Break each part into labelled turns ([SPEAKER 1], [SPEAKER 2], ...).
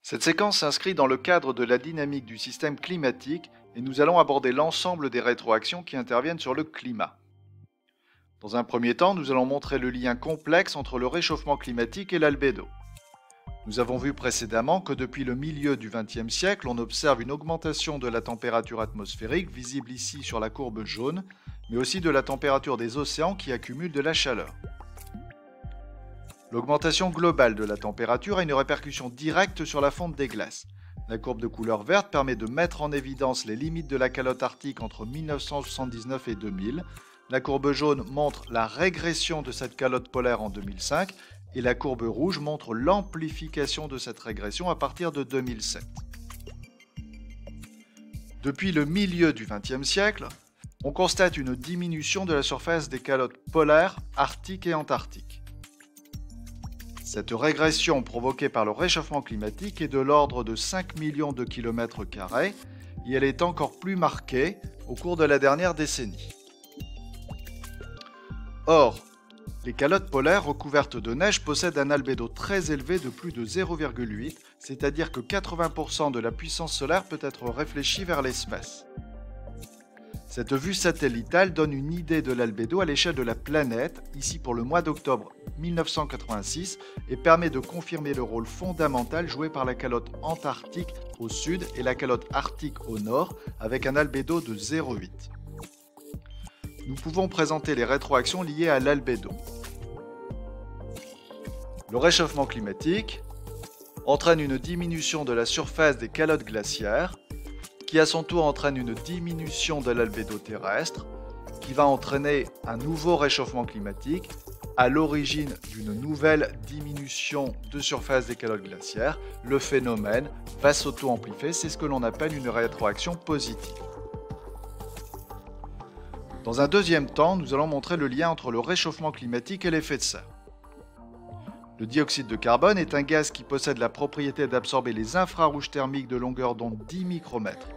[SPEAKER 1] Cette séquence s'inscrit dans le cadre de la dynamique du système climatique et nous allons aborder l'ensemble des rétroactions qui interviennent sur le climat. Dans un premier temps, nous allons montrer le lien complexe entre le réchauffement climatique et l'albédo. Nous avons vu précédemment que depuis le milieu du XXe siècle, on observe une augmentation de la température atmosphérique, visible ici sur la courbe jaune, mais aussi de la température des océans qui accumulent de la chaleur. L'augmentation globale de la température a une répercussion directe sur la fonte des glaces. La courbe de couleur verte permet de mettre en évidence les limites de la calotte arctique entre 1979 et 2000. La courbe jaune montre la régression de cette calotte polaire en 2005 et la courbe rouge montre l'amplification de cette régression à partir de 2007. Depuis le milieu du XXe siècle, on constate une diminution de la surface des calottes polaires, arctiques et antarctiques. Cette régression provoquée par le réchauffement climatique est de l'ordre de 5 millions de kilomètres carrés et elle est encore plus marquée au cours de la dernière décennie. Or, les calottes polaires recouvertes de neige possèdent un albédo très élevé de plus de 0,8, c'est-à-dire que 80% de la puissance solaire peut être réfléchie vers l'espace. Cette vue satellitale donne une idée de l'albédo à l'échelle de la planète, ici pour le mois d'octobre 1986, et permet de confirmer le rôle fondamental joué par la calotte antarctique au sud et la calotte arctique au nord, avec un albédo de 0,8. Nous pouvons présenter les rétroactions liées à l'albédo. Le réchauffement climatique entraîne une diminution de la surface des calottes glaciaires, qui à son tour entraîne une diminution de l'albédo terrestre, qui va entraîner un nouveau réchauffement climatique, à l'origine d'une nouvelle diminution de surface des calottes glaciaires. Le phénomène va s'auto-amplifier, c'est ce que l'on appelle une rétroaction positive. Dans un deuxième temps, nous allons montrer le lien entre le réchauffement climatique et l'effet de serre. Le dioxyde de carbone est un gaz qui possède la propriété d'absorber les infrarouges thermiques de longueur d'onde 10 micromètres.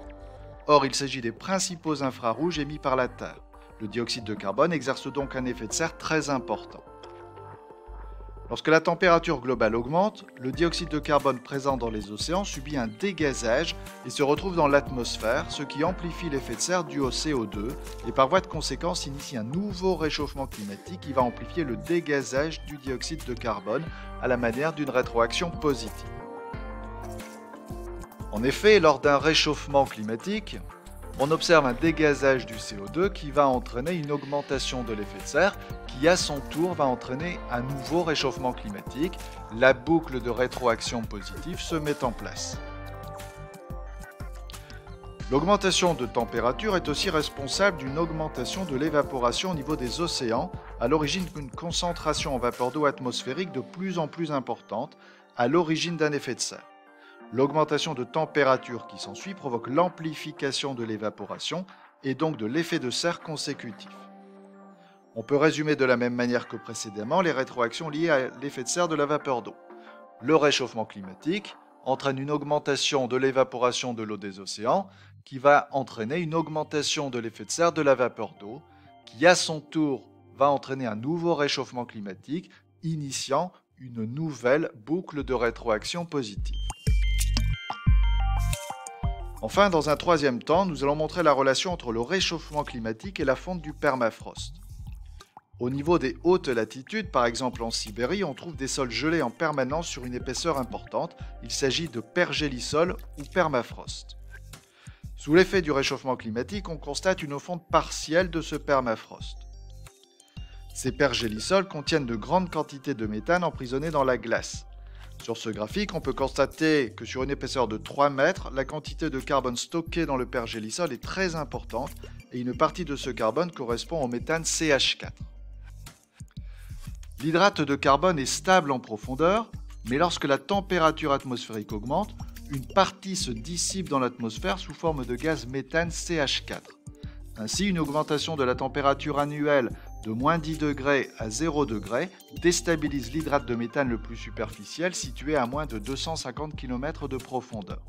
[SPEAKER 1] Or, il s'agit des principaux infrarouges émis par la Terre. Le dioxyde de carbone exerce donc un effet de serre très important. Lorsque la température globale augmente, le dioxyde de carbone présent dans les océans subit un dégazage et se retrouve dans l'atmosphère, ce qui amplifie l'effet de serre dû au CO2 et par voie de conséquence initie un nouveau réchauffement climatique qui va amplifier le dégazage du dioxyde de carbone à la manière d'une rétroaction positive. En effet, lors d'un réchauffement climatique, on observe un dégazage du CO2 qui va entraîner une augmentation de l'effet de serre qui à son tour va entraîner un nouveau réchauffement climatique. La boucle de rétroaction positive se met en place. L'augmentation de température est aussi responsable d'une augmentation de l'évaporation au niveau des océans, à l'origine d'une concentration en vapeur d'eau atmosphérique de plus en plus importante, à l'origine d'un effet de serre. L'augmentation de température qui s'ensuit provoque l'amplification de l'évaporation et donc de l'effet de serre consécutif. On peut résumer de la même manière que précédemment les rétroactions liées à l'effet de serre de la vapeur d'eau. Le réchauffement climatique entraîne une augmentation de l'évaporation de l'eau des océans qui va entraîner une augmentation de l'effet de serre de la vapeur d'eau qui à son tour va entraîner un nouveau réchauffement climatique initiant une nouvelle boucle de rétroaction positive. Enfin, dans un troisième temps, nous allons montrer la relation entre le réchauffement climatique et la fonte du permafrost. Au niveau des hautes latitudes, par exemple en Sibérie, on trouve des sols gelés en permanence sur une épaisseur importante. Il s'agit de pergélisol ou permafrost. Sous l'effet du réchauffement climatique, on constate une fonte partielle de ce permafrost. Ces pergélisols contiennent de grandes quantités de méthane emprisonnées dans la glace. Sur ce graphique, on peut constater que sur une épaisseur de 3 mètres, la quantité de carbone stockée dans le pergélisol est très importante et une partie de ce carbone correspond au méthane CH4. L'hydrate de carbone est stable en profondeur, mais lorsque la température atmosphérique augmente, une partie se dissipe dans l'atmosphère sous forme de gaz méthane CH4. Ainsi, une augmentation de la température annuelle de moins 10 degrés à 0 degrés déstabilise l'hydrate de méthane le plus superficiel situé à moins de 250 km de profondeur.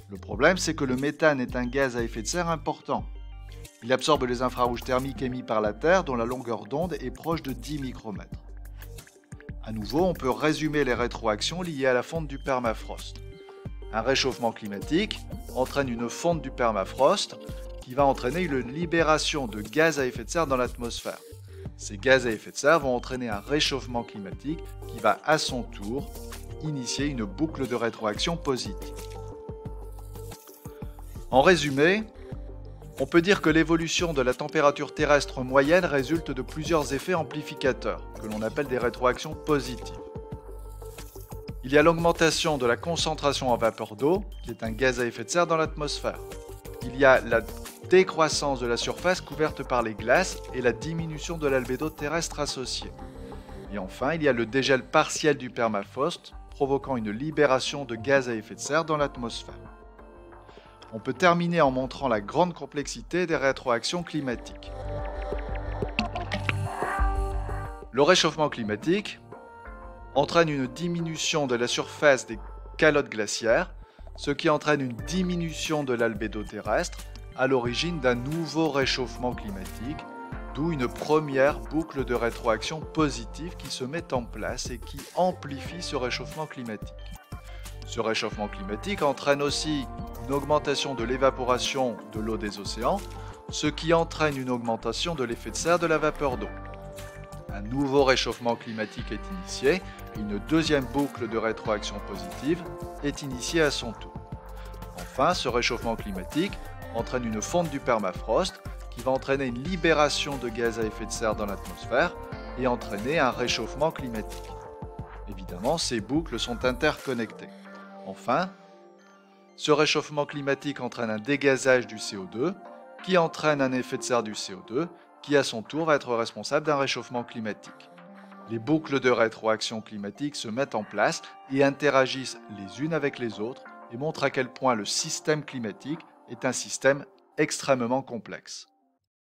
[SPEAKER 1] Le problème, c'est que le méthane est un gaz à effet de serre important. Il absorbe les infrarouges thermiques émis par la Terre dont la longueur d'onde est proche de 10 micromètres. À nouveau, on peut résumer les rétroactions liées à la fonte du permafrost. Un réchauffement climatique entraîne une fonte du permafrost qui va entraîner une libération de gaz à effet de serre dans l'atmosphère. Ces gaz à effet de serre vont entraîner un réchauffement climatique qui va à son tour initier une boucle de rétroaction positive. En résumé, on peut dire que l'évolution de la température terrestre moyenne résulte de plusieurs effets amplificateurs, que l'on appelle des rétroactions positives. Il y a l'augmentation de la concentration en vapeur d'eau, qui est un gaz à effet de serre dans l'atmosphère. Il y a la décroissance de la surface couverte par les glaces et la diminution de l'albédo terrestre associée. Et enfin, il y a le dégel partiel du permafrost, provoquant une libération de gaz à effet de serre dans l'atmosphère. On peut terminer en montrant la grande complexité des rétroactions climatiques. Le réchauffement climatique entraîne une diminution de la surface des calottes glaciaires, ce qui entraîne une diminution de l'albédo terrestre à l'origine d'un nouveau réchauffement climatique, d'où une première boucle de rétroaction positive qui se met en place et qui amplifie ce réchauffement climatique. Ce réchauffement climatique entraîne aussi une augmentation de l'évaporation de l'eau des océans, ce qui entraîne une augmentation de l'effet de serre de la vapeur d'eau. Un nouveau réchauffement climatique est initié et une deuxième boucle de rétroaction positive est initiée à son tour. Enfin, ce réchauffement climatique entraîne une fonte du permafrost qui va entraîner une libération de gaz à effet de serre dans l'atmosphère et entraîner un réchauffement climatique. Évidemment, ces boucles sont interconnectées. Enfin, ce réchauffement climatique entraîne un dégazage du CO2 qui entraîne un effet de serre du CO2 qui à son tour va être responsable d'un réchauffement climatique. Les boucles de rétroaction climatique se mettent en place et interagissent les unes avec les autres et montrent à quel point le système climatique est un système extrêmement complexe.